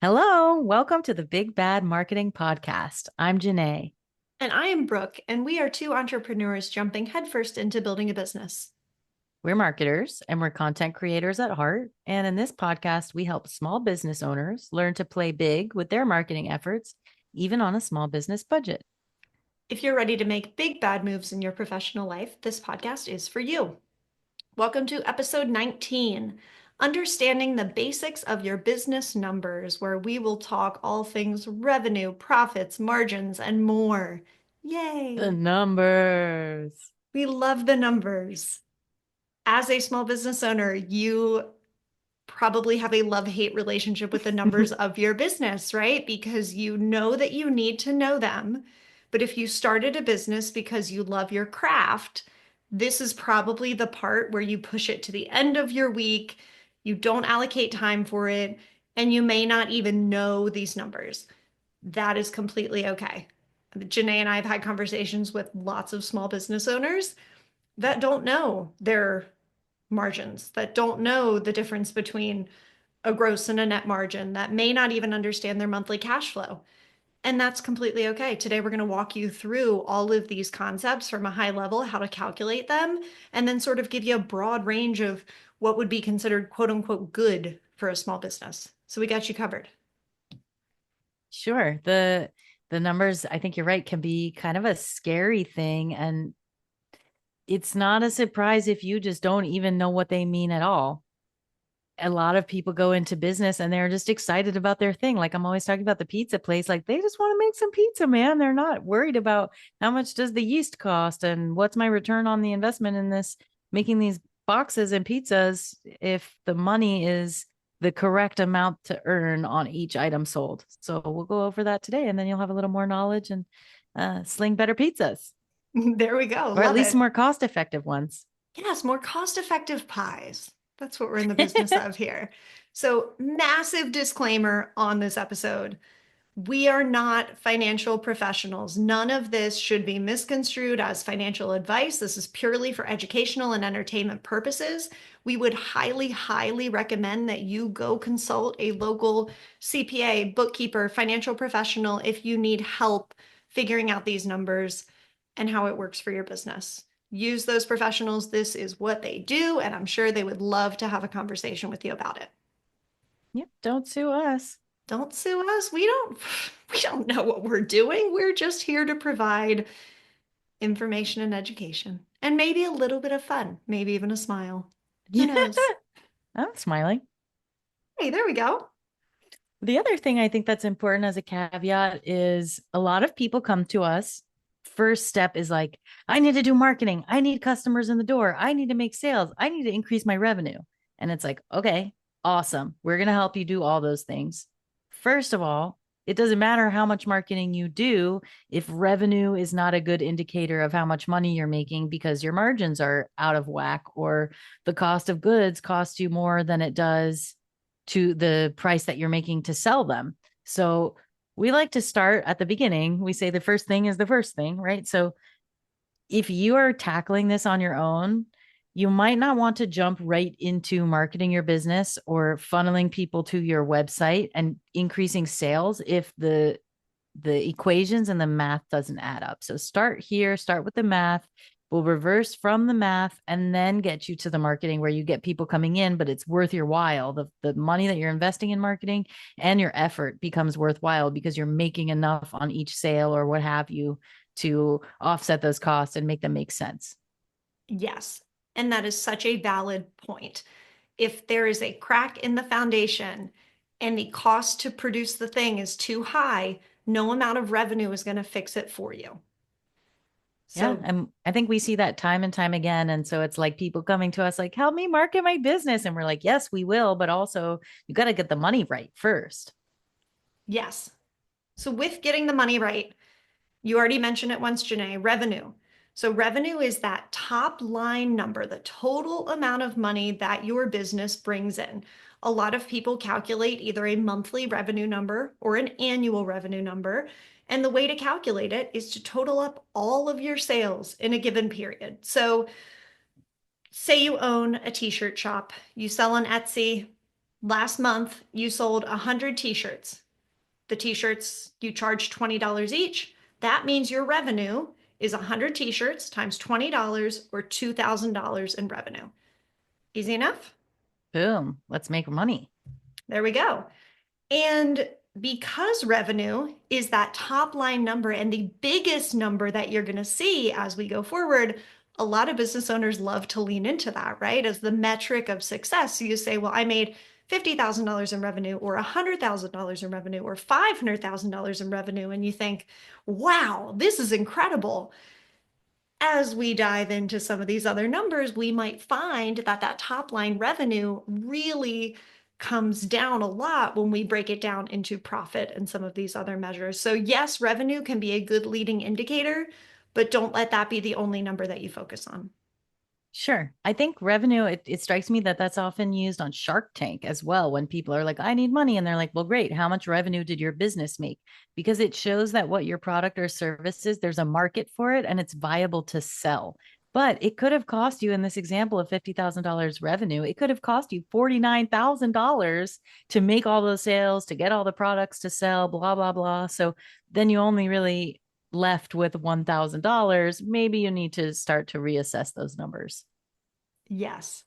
Hello, welcome to the Big Bad Marketing Podcast. I'm Janae. And I am Brooke, and we are two entrepreneurs jumping headfirst into building a business. We're marketers and we're content creators at heart. And in this podcast, we help small business owners learn to play big with their marketing efforts, even on a small business budget. If you're ready to make big bad moves in your professional life, this podcast is for you. Welcome to episode 19, Understanding the Basics of Your Business Numbers, where we will talk all things revenue, profits, margins, and more. The Yay! numbers. We love the numbers. As a small business owner, you probably have a love-hate relationship with the numbers of your business, right? Because you know that you need to know them. But if you started a business because you love your craft, this is probably the part where you push it to the end of your week. You don't allocate time for it, and you may not even know these numbers. That is completely okay. Janae and I have had conversations with lots of small business owners that don't know their margins, that don't know the difference between a gross and a net margin, that may not even understand their monthly cash flow. And that's completely okay. Today, we're going to walk you through all of these concepts from a high level, how to calculate them, and then sort of give you a broad range of what would be considered quote unquote good for a small business. So we got you covered. Sure. The numbers, I think you're right, can be kind of a scary thing. And it's not a surprise if you just don't even know what they mean at all. A lot of people go into business and they're just excited about their thing. Like I'm always talking about the pizza place. Like they just want to make some pizza, man. They're not worried about how much does the yeast cost and what's my return on the investment in this making these boxes and pizzas if the money is the correct amount to earn on each item sold. So we'll go over that today and then you'll have a little more knowledge and sling better pizzas There we go. or at Love least it. more cost effective ones. Yes, more cost-effective pies. That's what we're in the business of here. So, massive disclaimer on this episode. We are not financial professionals. None of this should be misconstrued as financial advice. This is purely for educational and entertainment purposes. We would highly, highly recommend that you go consult a local CPA, bookkeeper, financial professional if you need help figuring out these numbers and how it works for your business. Use those professionals. This is what they do, and I'm sure they would love to have a conversation with you about it. Yep, don't sue us. Don't sue us. We don't know what we're doing. We're just here to provide information and education and maybe a little bit of fun, maybe even a smile. Who knows? I'm smiling. Hey, there we go. The other thing I think that's important as a caveat is a lot of people come to us. First step is like, I need to do marketing. I need customers in the door. I need to make sales. I need to increase my revenue. And it's like, okay, awesome. We're going to help you do all those things. First of all, it doesn't matter how much marketing you do if revenue is not a good indicator of how much money you're making because your margins are out of whack or the cost of goods costs you more than it does to the price that you're making to sell them. So we like to start at the beginning. We say the first thing is the first thing, right? So if you are tackling this on your own, you might not want to jump right into marketing your business or funneling people to your website and increasing sales if the equations and the math doesn't add up. So start here, start with the math. We'll reverse from the math and then get you to the marketing where you get people coming in, but it's worth your while. The money that you're investing in marketing and your effort becomes worthwhile because you're making enough on each sale or what have you to offset those costs and make them make sense. Yes. And that is such a valid point. If there is a crack in the foundation and the cost to produce the thing is too high, no amount of revenue is going to fix it for you. Yeah. So, And I think we see that time and time again. And so it's like people coming to us like, help me market my business. And we're like, yes, we will. But also, you got to get the money right first. yes. So, with getting the money right, you already mentioned it once, Janae, revenue. So, revenue is that top line number, the total amount of money that your business brings in. A lot of people calculate either a monthly revenue number or an annual revenue number. And the way to calculate it is to total up all of your sales in a given period. So, say you own a t shirt shop, you sell on Etsy, Last month, you sold 100 t-shirts. The t-shirts, you charge $20 each. That means your revenue is 100 t-shirts times $20 or $2,000 in revenue. Easy enough? Boom. Let's make money. There we go. And because revenue is that top line number and the biggest number that you're going to see as we go forward, a lot of business owners love to lean into that, right? As the metric of success. So you say, well, I made $50,000 in revenue or $100,000 in revenue or $500,000 in revenue. And you think, wow, this is incredible. As we dive into some of these other numbers, we might find that that top line revenue really comes down a lot when we break it down into profit and some of these other measures. So yes, revenue can be a good leading indicator, but don't let that be the only number that you focus on. Sure. I think revenue, it strikes me that that's often used on Shark Tank as well. When people are like, I need money. And they're like, well, great. How much revenue did your business make? Because it shows that what your product or service is, there's a market for it and it's viable to sell. But it could have cost you in this example of $50,000 revenue, it could have cost you $49,000 to make all those sales, to get all the products to sell, blah, blah, blah. So then you only really left with $1,000, maybe you need to start to reassess those numbers. Yes.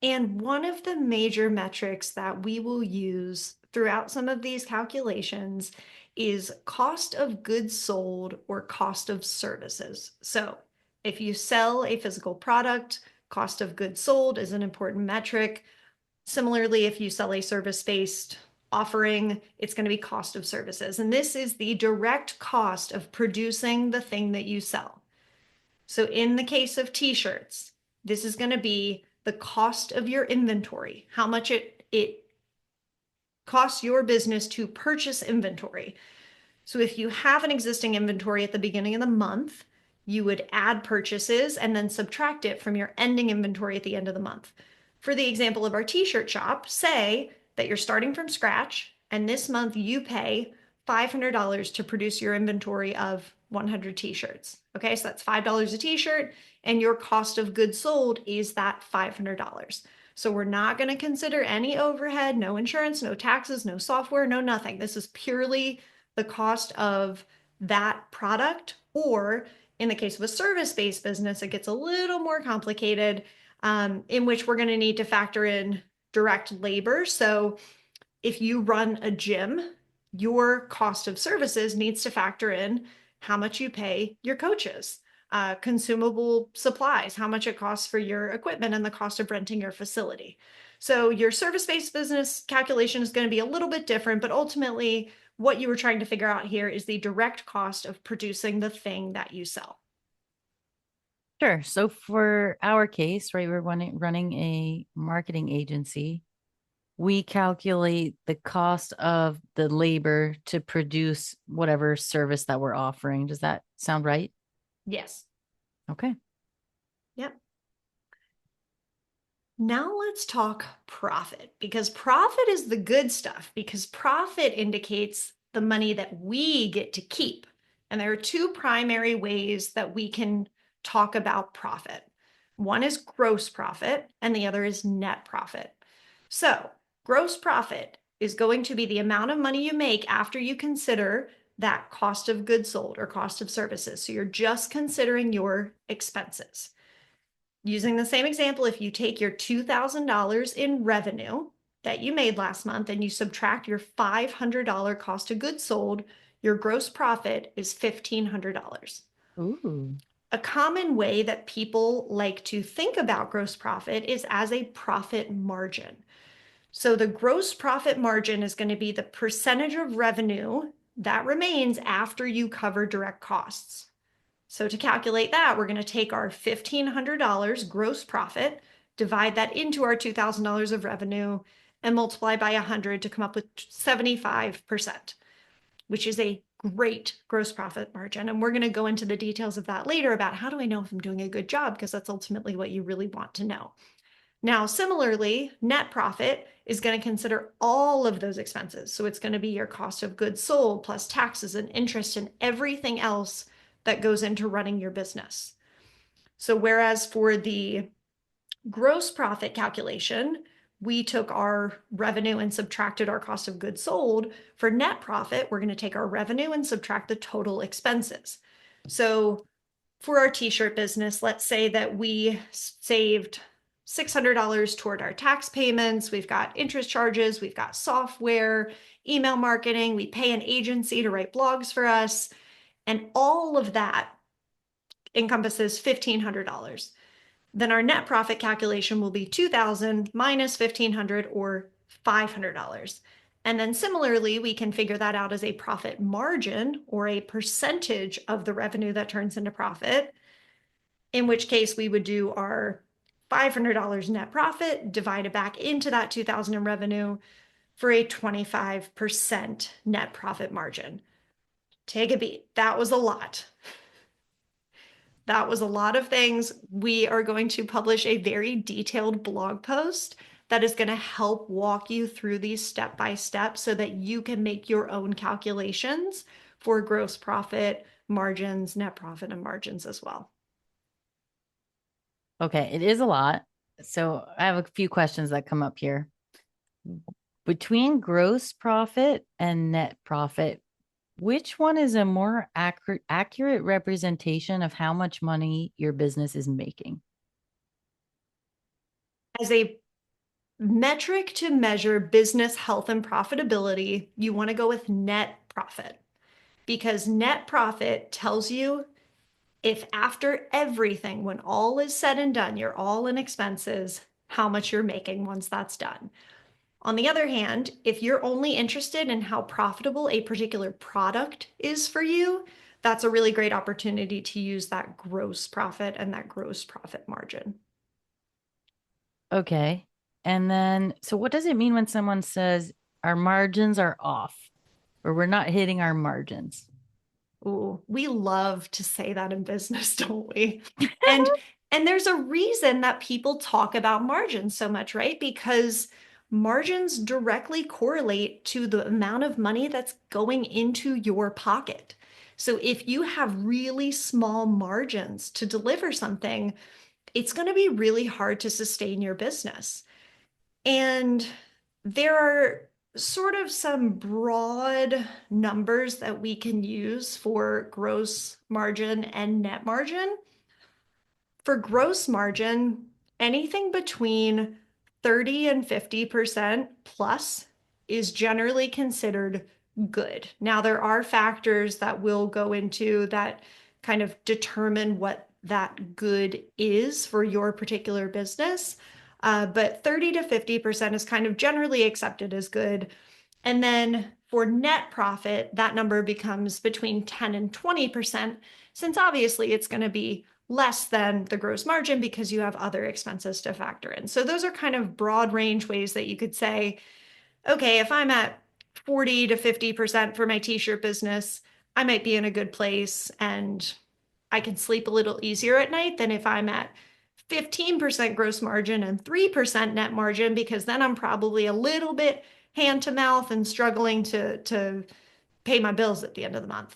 And one of the major metrics that we will use throughout some of these calculations is cost of goods sold or cost of services. So if you sell a physical product, cost of goods sold is an important metric. Similarly, if you sell a service-based offering, it's going to be cost of services. And this is the direct cost of producing the thing that you sell. So in the case of t-shirts, this is going to be the cost of your inventory, how much it costs your business to purchase inventory. So if you have an existing inventory at the beginning of the month, you would add purchases and then subtract it from your ending inventory at the end of the month. For the example of our t-shirt shop, say that you're starting from scratch and this month you pay $500 to produce your inventory of 100 t-shirts. Okay, so that's $5 a t-shirt, and your cost of goods sold is that $500. So we're not going to consider any overhead, no insurance, no taxes, no software, no nothing. This is purely the cost of that product. Or in the case of a service-based business, it gets a little more complicated, in which we're going to need to factor in direct labor. So if you run a gym, your cost of services needs to factor in how much you pay your coaches, consumable supplies, how much it costs for your equipment, and the cost of renting your facility. So your service-based business calculation is going to be a little bit different, but ultimately what you were trying to figure out here is the direct cost of producing the thing that you sell. Sure. So for our case, right, we're running a marketing agency. We calculate the cost of the labor to produce whatever service that we're offering. Does that sound right? Yes. Okay. Yep. Now let's talk profit, because profit is the good stuff, because profit indicates the money that we get to keep. And there are two primary ways that we can talk about profit. One is gross profit and the other is net profit. So gross profit is going to be the amount of money you make after you consider that cost of goods sold or cost of services. So you're just considering your expenses. Using the same example, if you take your $2,000 in revenue that you made last month and you subtract your $500 cost of goods sold, your gross profit is $1,500. Ooh. A common way that people like to think about gross profit is as a profit margin. So the gross profit margin is going to be the percentage of revenue that remains after you cover direct costs. So to calculate that, we're going to take our $1,500 gross profit, divide that into our $2,000 of revenue, and multiply by 100 to come up with 75%, which is a great gross profit margin. And we're going to go into the details of that later about how do I know if I'm doing a good job, because that's ultimately what you really want to know. Now, similarly, net profit is going to consider all of those expenses. So it's going to be your cost of goods sold plus taxes and interest and everything else that goes into running your business. So whereas for the gross profit calculation, we took our revenue and subtracted our cost of goods sold. For net profit, we're going to take our revenue and subtract the total expenses. So for our t-shirt business, let's say that we saved $600 toward our tax payments. We've got interest charges, we've got software, email marketing, we pay an agency to write blogs for us, and all of that encompasses $1,500. Then our net profit calculation will be 2,000 minus 1,500 or $500. And then similarly, we can figure that out as a profit margin or a percentage of the revenue that turns into profit, in which case we would do our $500 net profit divided back into that 2,000 in revenue for a 25% net profit margin. Take a beat. That was a lot. That was a lot of things. We are going to publish a very detailed blog post that is going to help walk you through these step by step so that you can make your own calculations for gross profit, margins, net profit, and margins as well. Okay, it is a lot. So I have a few questions that come up here. Between gross profit and net profit, which one is a more accurate representation of how much money your business is making? As a metric to measure business health and profitability, you want to go with net profit because net profit tells you if after everything, when all is said and done, you're all in expenses, how much you're making once that's done. On the other hand, if you're only interested in how profitable a particular product is for you, that's a really great opportunity to use that gross profit and that gross profit margin. Okay. And then, so what does it mean when someone says our margins are off or we're not hitting our margins? Ooh, we love to say that in business, don't we? And and there's a reason that people talk about margins so much, right? Because margins directly correlate to the amount of money that's going into your pocket. So if you have really small margins to deliver something, it's going to be really hard to sustain your business. And there are sort of some broad numbers that we can use for gross margin and net margin. For gross margin, anything between 30 and 50% plus is generally considered good. Now, there are factors that we'll go into that kind of determine what that good is for your particular business. But 30 to 50% is kind of generally accepted as good. And then for net profit, that number becomes between 10 and 20%, since obviously it's going to be less than the gross margin because you have other expenses to factor in. So those are kind of broad range ways that you could say, okay, if I'm at 40 to 50% for my t-shirt business, I might be in a good place and I can sleep a little easier at night than if I'm at 15% gross margin and 3% net margin, because then I'm probably a little bit hand to mouth and struggling to pay my bills at the end of the month.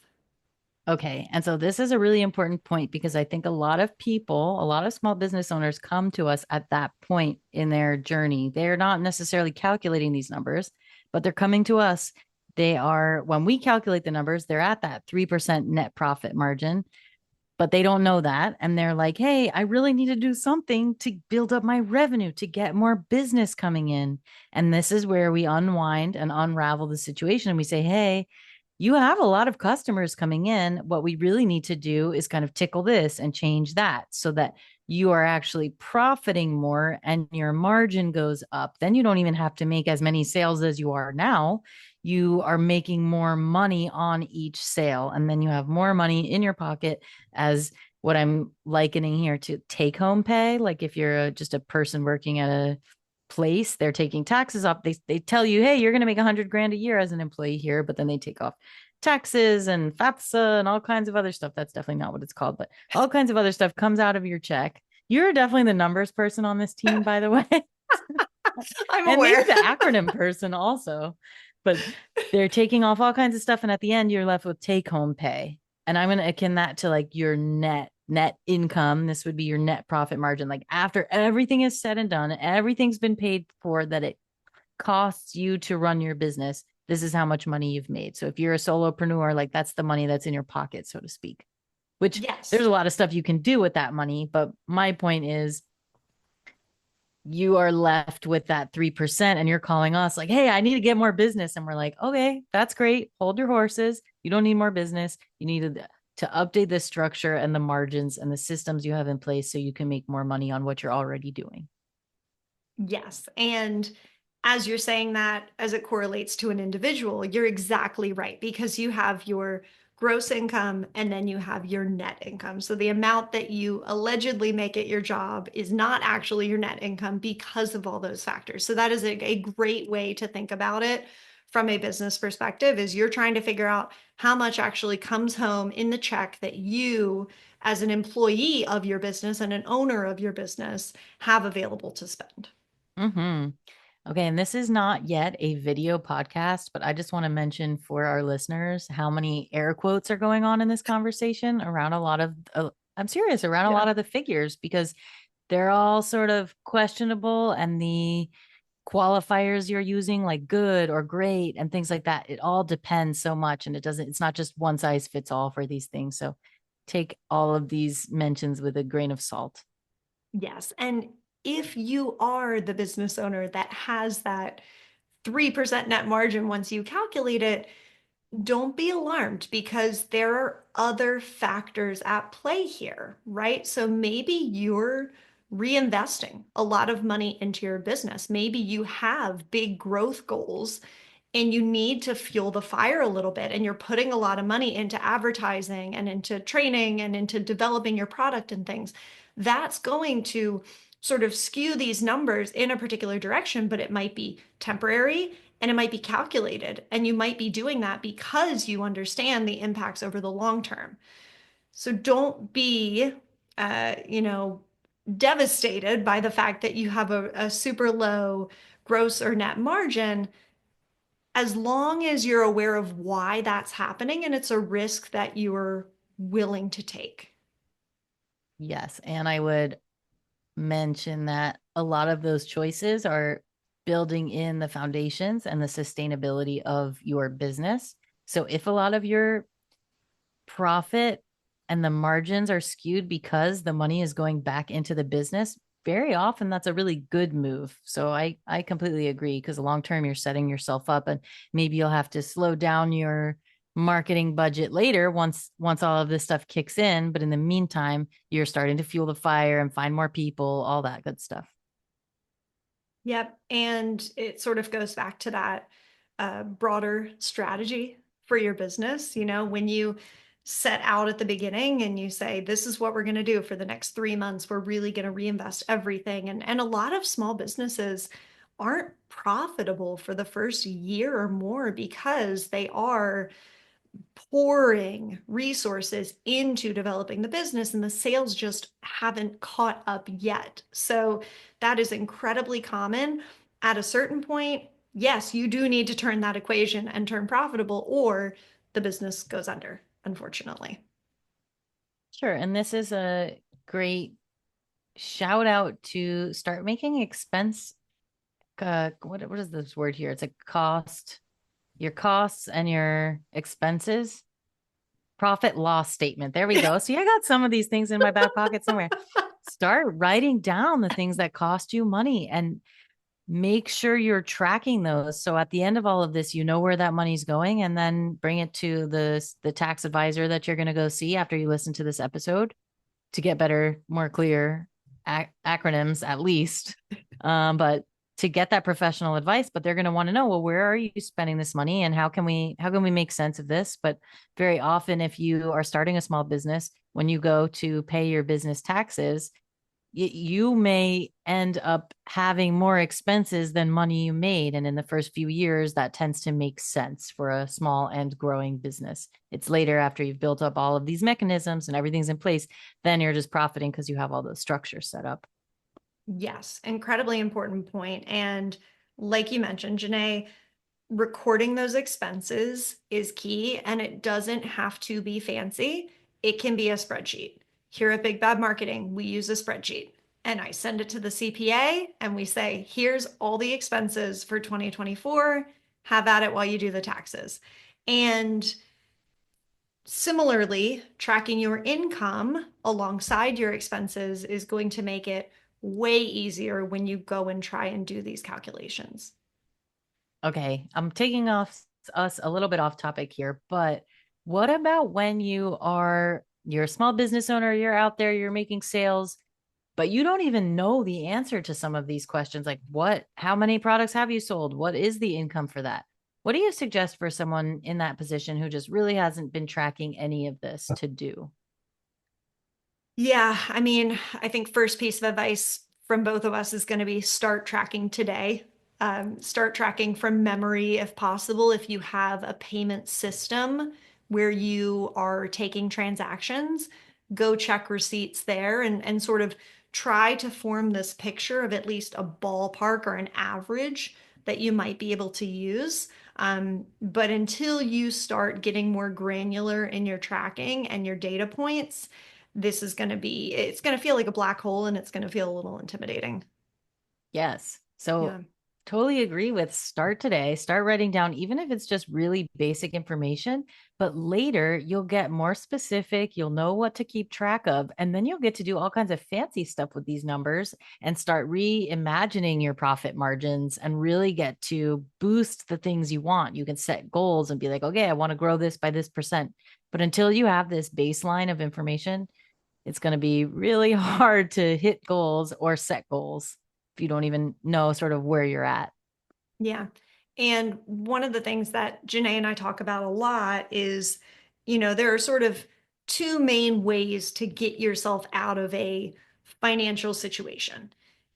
Okay. And so this is a really important point because I think a lot of people, a lot of small business owners come to us at that point in their journey. They're not necessarily calculating these numbers, but they're coming to us. They are, when we calculate the numbers, they're at that 3% net profit margin, but they don't know that. And they're like, hey, I really need to do something to build up my revenue, to get more business coming in. And this is where we unwind and unravel the situation. And we say, hey, you have a lot of customers coming in. What we really need to do is kind of tickle this and change that so that you are actually profiting more and your margin goes up. Then you don't even have to make as many sales as you are now. You are making more money on each sale. And then you have more money in your pocket as what I'm likening here to take home pay. Like if you're just a person working at a place, they're taking taxes off. They tell you, hey, you're going to make 100 grand a year as an employee here, but then they take off taxes and FAFSA and all kinds of other stuff. That's definitely not what it's called, but all kinds of other stuff comes out of your check. You're definitely the numbers person on this team, by the way. I'm And maybe aware. the acronym person also, but they're taking off all kinds of stuff. And at the end, you're left with take home pay. And I'm going to akin that to like your net net income. This would be your net profit margin. Like after everything is said and done, everything's been paid for that it costs you to run your business. This is how much money you've made. So if you're a solopreneur, like that's the money that's in your pocket, so to speak, which there's Yes. a lot of stuff you can do with that money. But my point is, you are left with that 3% and you're calling us like, hey, I need to get more business. And we're like, okay, that's great. Hold your horses. You don't need more business. You need to update the structure and the margins and the systems you have in place so you can make more money on what you're already doing. Yes. And as you're saying that, as it correlates to an individual, you're exactly right because you have your gross income and then you have your net income. So the amount that you allegedly make at your job is not actually your net income because of all those factors. So that is a great way to think about it from a business perspective is you're trying to figure out how much actually comes home in the check that you as an employee of your business and an owner of your business have available to spend. Mm-hmm. Okay, and this is not yet a video podcast, but I just want to mention for our listeners how many air quotes are going on in this conversation around a lot of, I'm serious, around a Yeah. lot of the figures because they're all sort of questionable and the qualifiers you're using, like good or great and things like that, it all depends so much and it's not just one size fits all for these things. So take all of these mentions with a grain of salt. Yes. And if you are the business owner that has that 3% net margin once you calculate it, don't be alarmed because there are other factors at play here, right? So maybe you're reinvesting a lot of money into your business. Maybe you have big growth goals and you need to fuel the fire a little bit and you're putting a lot of money into advertising and into training and into developing your product and things. That's going to sort of skew these numbers in a particular direction, but it might be temporary and it might be calculated. And you might be doing that because you understand the impacts over the long term. So don't be, you know, devastated by the fact that you have a super low gross or net margin as long as you're aware of why that's happening and it's a risk that you're willing to take. Yes, and I would mention that a lot of those choices are building in the foundations and the sustainability of your business. So if a lot of your profit and the margins are skewed because the money is going back into the business, very often that's a really good move. So I completely agree because long term you're setting yourself up and maybe you'll have to slow down your marketing budget later once all of this stuff kicks in, but in the meantime you're starting to fuel the fire and find more people, all that good stuff. Yep. And it sort of goes back to that broader strategy for your business. You know, when you set out at the beginning and you say, this is what we're going to do for the next 3 months, we're really going to reinvest everything. And a lot of small businesses aren't profitable for the first year or more because they are pouring resources into developing the business and the sales just haven't caught up yet. So that is incredibly common. At a certain point, yes, you do need to turn that equation and turn profitable, or the business goes under, unfortunately. Sure. And this is a great shout out to start making expense. What is this word here? It's a cost, your costs and your expenses profit loss statement. There we go. See, I got some of these things in my back pocket somewhere. Start writing down the things that cost you money and make sure you're tracking those. So at the end of all of this, you know where that money's going and then bring it to the tax advisor that you're going to go see after you listen to this episode to get better, more clear acronyms at least. But to get that professional advice, but they're going to want to know, well, where are you spending this money and how can we make sense of this? But very often, if you are starting a small business, when you go to pay your business taxes, you may end up having more expenses than money you made. And in the first few years, that tends to make sense for a small and growing business. It's later after you've built up all of these mechanisms and everything's in place, then you're just profiting because you have all those structures set up. Yes, incredibly important point. And like you mentioned, Janae, recording those expenses is key and it doesn't have to be fancy. It can be a spreadsheet. Here at Big Bad Marketing, we use a spreadsheet. And I send it to the CPA and we say, here's all the expenses for 2024. Have at it while you do the taxes. And similarly, tracking your income alongside your expenses is going to make it way easier when you go and try and do these calculations. Okay, I'm taking off us a little bit off topic here, but what about when you're a small business owner, you're out there, you're making sales, but you don't even know the answer to some of these questions like how many products have you sold? What is the income for that? What do you suggest for someone in that position who just really hasn't been tracking any of this to do? Yeah, I mean, I think first piece of advice from both of us is going to be start tracking today. Start tracking from memory if possible. If you have a payment system where you are taking transactions, go check receipts there and sort of try to form this picture of at least a ballpark or an average that you might be able to use. But until you start getting more granular in your tracking and your data points, it's going to feel like a black hole and it's going to feel a little intimidating. Yes. So Yeah. totally agree with start today, start writing down, even if it's just really basic information, but later you'll get more specific. You'll know what to keep track of. And then you'll get to do all kinds of fancy stuff with these numbers and start reimagining your profit margins and really get to boost the things you want. You can set goals and be like, okay, I want to grow this by this percent. But until you have this baseline of information, it's going to be really hard to hit goals or set goals if you don't even know sort of where you're at. Yeah. And one of the things that Janae and I talk about a lot is, there are sort of two main ways to get yourself out of a financial situation.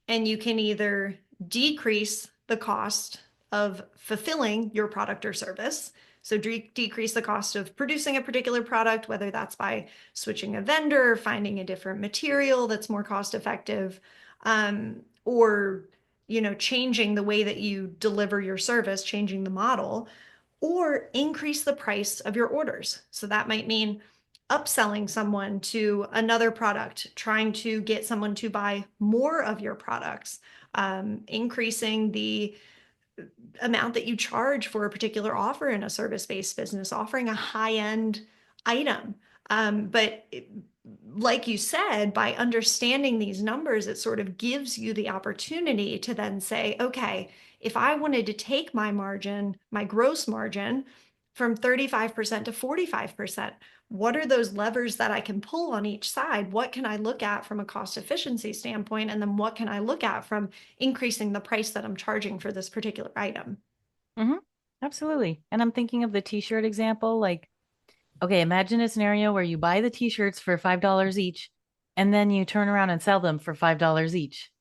And you can either decrease the cost of fulfilling your product or service. So decrease the cost of producing a particular product, whether that's by switching a vendor, finding a different material that's more cost effective, or changing the way that you deliver your service, changing the model, or increase the price of your orders. So that might mean upselling someone to another product, trying to get someone to buy more of your products, increasing the amount that you charge for a particular offer in a service-based business, offering a high-end item. But like you said, by understanding these numbers, it sort of gives you the opportunity to then say, okay, if I wanted to take my margin, my gross margin from 35% to 45%, what are those levers that I can pull on each side? What can I look at from a cost efficiency standpoint? And then what can I look at from increasing the price that I'm charging for this particular item? Mm-hmm. Absolutely. And I'm thinking of the t-shirt example. Like, okay, imagine a scenario where you buy the t-shirts for $5 each, and then you turn around and sell them for $5 each.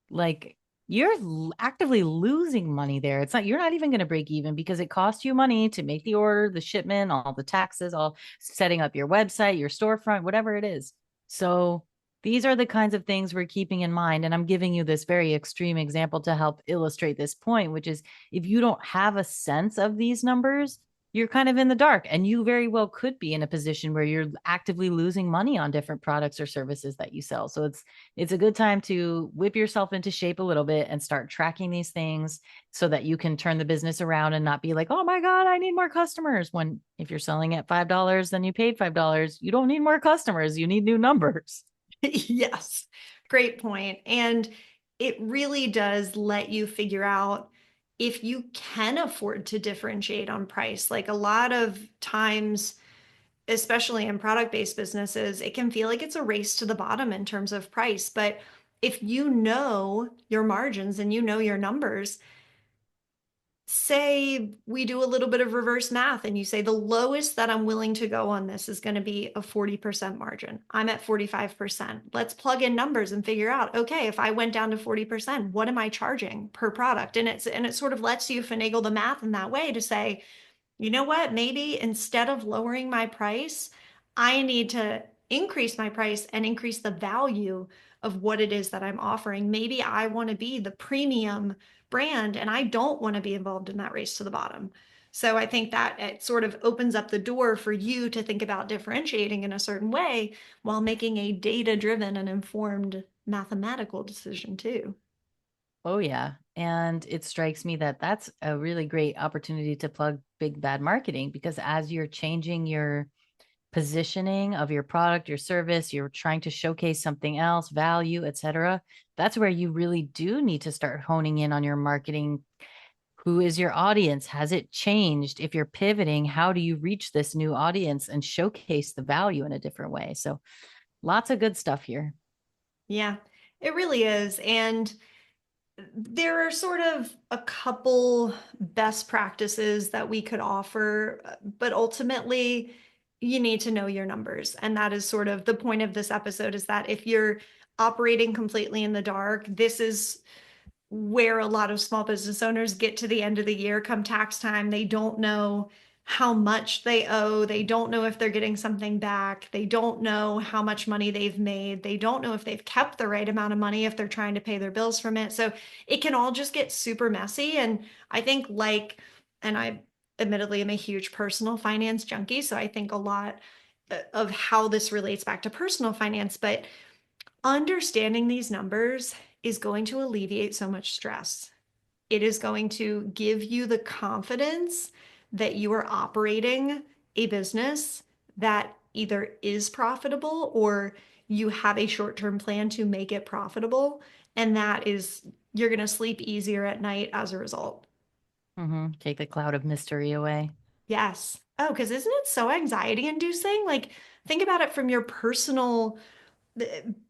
Like you're actively losing money there. You're not even going to break even because it costs you money to make the order, the shipment, all the taxes, all setting up your website, your storefront, whatever it is. So these are the kinds of things we're keeping in mind. And I'm giving you this very extreme example to help illustrate this point, which is if you don't have a sense of these numbers, you're kind of in the dark and you very well could be in a position where you're actively losing money on different products or services that you sell. So it's a good time to whip yourself into shape a little bit and start tracking these things so that you can turn the business around and not be like, oh my God, I need more customers. When if you're selling at $5, then you paid $5. You don't need more customers. You need new numbers. Yes, great point. And it really does let you figure out if you can afford to differentiate on price. Like a lot of times, especially in product-based businesses, it can feel like it's a race to the bottom in terms of price. But if you know your margins and you know your numbers, say we do a little bit of reverse math and you say the lowest that I'm willing to go on this is going to be a 40% margin. I'm at 45%. Let's plug in numbers and figure out, okay, if I went down to 40%, what am I charging per product? And it sort of lets you finagle the math in that way to say, you know what? Maybe instead of lowering my price, I need to increase my price and increase the value of what it is that I'm offering. Maybe I want to be the premium brand and I don't want to be involved in that race to the bottom. So I think that it sort of opens up the door for you to think about differentiating in a certain way while making a data-driven and informed mathematical decision too. Oh, yeah. And it strikes me that that's a really great opportunity to plug big bad marketing because as you're changing your positioning of your product, your service, you're trying to showcase something else, value, etc. That's where you really do need to start honing in on your marketing. Who is your audience? Has it changed? If you're pivoting, how do you reach this new audience and showcase the value in a different way? So, lots of good stuff here. Yeah, it really is. And there are sort of a couple best practices that we could offer, but ultimately, you need to know your numbers. And that is sort of the point of this episode is that if you're operating completely in the dark, this is where a lot of small business owners get to the end of the year come tax time. They don't know how much they owe. They don't know if they're getting something back. They don't know how much money they've made. They don't know if they've kept the right amount of money if they're trying to pay their bills from it. So it can all just get super messy. And I think, and I admittedly am a huge personal finance junkie. So I think a lot of how this relates back to personal finance, but understanding these numbers is going to alleviate so much stress. It is going to give you the confidence that you are operating a business that either is profitable or you have a short-term plan to make it profitable. And that is, you're going to sleep easier at night as a result. Take the cloud of mystery away. Yes. Oh, because isn't it so anxiety inducing? Like, think about it from your personal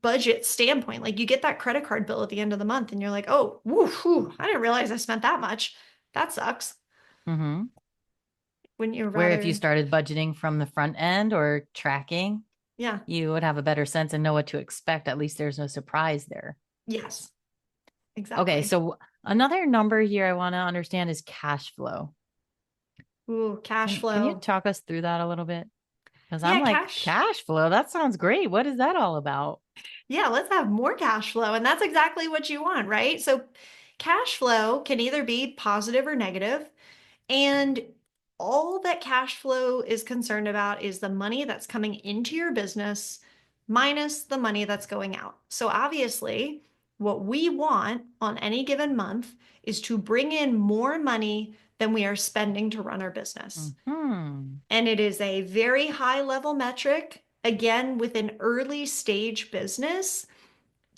budget standpoint. Like you get that credit card bill at the end of the month and you're like, oh, woo, whew, I didn't realize I spent that much. That sucks. hmm Wouldn't you Where if you rather? started budgeting from the front end or tracking, Yeah. you would have a better sense and know what to expect. At least there's no surprise there. Yes, Okay, exactly. so another number here I want to understand is cash flow. Ooh, cash Can you flow. talk us through that a little bit? Because I'm Yeah, like, cash. cash flow, that sounds great. What is that all about? Yeah, let's have more cash flow. And that's exactly what you want, right? So cash flow can either be positive or negative. And all that cash flow is concerned about is the money that's coming into your business minus the money that's going out. So obviously, what we want on any given month is to bring in more money than we are spending to run our business. Hmm. And it is a very high level metric. Again, with an early stage business,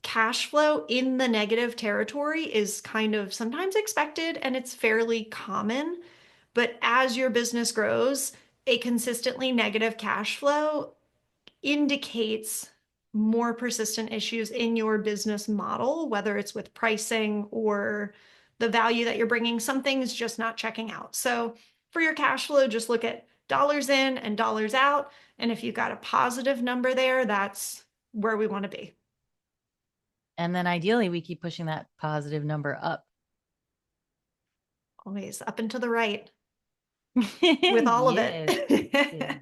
cash flow in the negative territory is kind of sometimes expected and it's fairly common. But as your business grows, a consistently negative cash flow indicates more persistent issues in your business model, whether it's with pricing or the value that you're bringing. Something's just not checking out. So for your cash flow, just look at dollars in and dollars out. And if you've got a positive number there, that's where we want to be. And then ideally, we keep pushing that positive number up. Always up and to the right with all of Yes. Yes. it.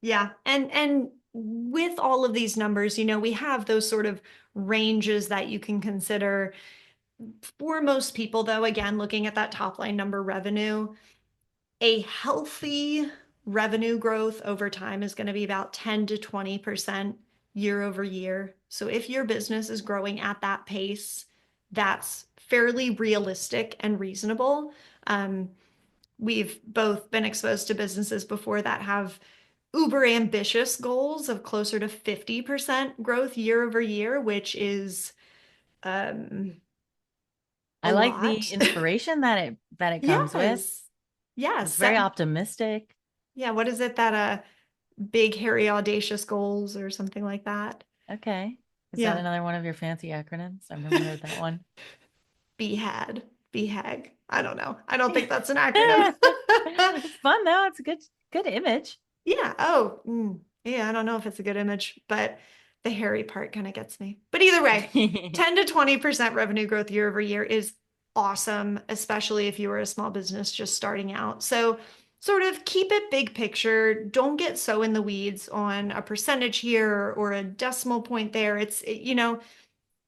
Yeah. And with all of these numbers, we have those sort of ranges that you can consider. For most people, though, again, looking at that top line number revenue, a healthy revenue growth over time is going to be about 10 to 20% year over year. So if your business is growing at that pace, that's fairly realistic and reasonable. Um, we've both been exposed to businesses before that have uber ambitious goals of closer to 50% growth year over year, which is um, a I like the lot. inspiration that it comes with. Yes. Yes. It's very optimistic. Yeah. What is it that big, hairy, audacious goals or something like that? Okay. Is that Yeah. another one of your fancy acronyms? I've never heard that one. BHAD, BHAG. I don't know. I don't think that's an acronym. It's fun though. It's a good image. Yeah. Oh, yeah. I don't know if it's a good image, but the hairy part kind of gets me. But either way, 10 to 20% revenue growth year over year is awesome, especially if you were a small business just starting out. So, sort of keep it big picture. Don't get so in the weeds on a percentage here or a decimal point there.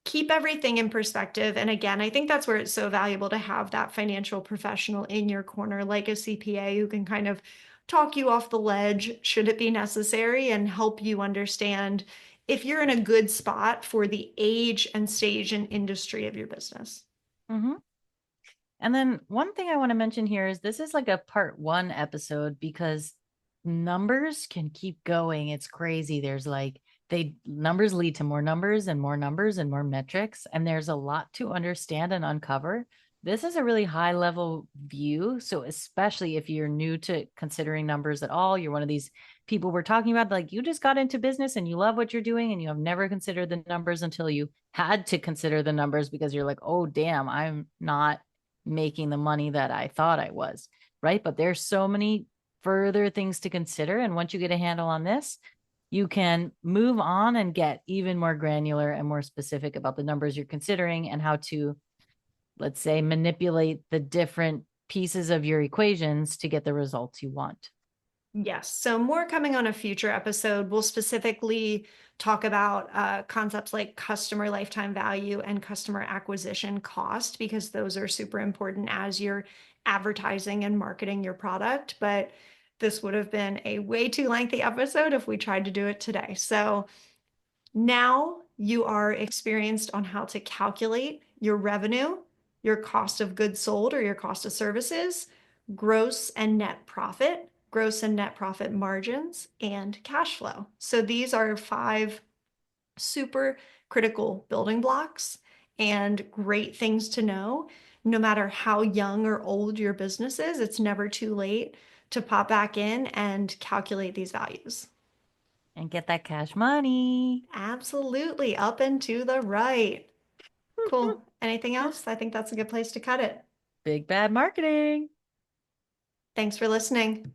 keep everything in perspective. And again, I think that's where it's so valuable to have that financial professional in your corner, like a CPA who can kind of talk you off the ledge should it be necessary and help you understand if you're in a good spot for the age and stage and industry of your business. Mm-hmm. And then one thing I want to mention here is this is like a part one episode because numbers can keep going. It's crazy. There's like they numbers lead to more numbers and more numbers and more metrics. And there's a lot to understand and uncover. This is a really high level view. So, especially if you're new to considering numbers at all, you're one of these people we're talking about, like you just got into business and you love what you're doing and you have never considered the numbers until you had to consider the numbers because you're like, oh, damn, I'm not making the money that I thought I was, right? But there's so many further things to consider. And once you get a handle on this, you can move on and get even more granular and more specific about the numbers you're considering and how to, let's say, manipulate the different pieces of your equations to get the results you want. Yes. So, more coming on a future episode. We'll specifically talk about concepts like customer lifetime value and customer acquisition cost, because those are super important as you're advertising and marketing your product. But this would have been a way too lengthy episode if we tried to do it today. So, now you are experienced on how to calculate your revenue, your cost of goods sold or your cost of services, gross and net profit, gross and net profit margins, and cash flow. So these are five super critical building blocks and great things to know. No matter how young or old your business is, it's never too late to pop back in and calculate these values. And get that cash money. Absolutely. Up and to the right. Cool. Anything else? I think that's a good place to cut it. Big bad marketing. Thanks for listening.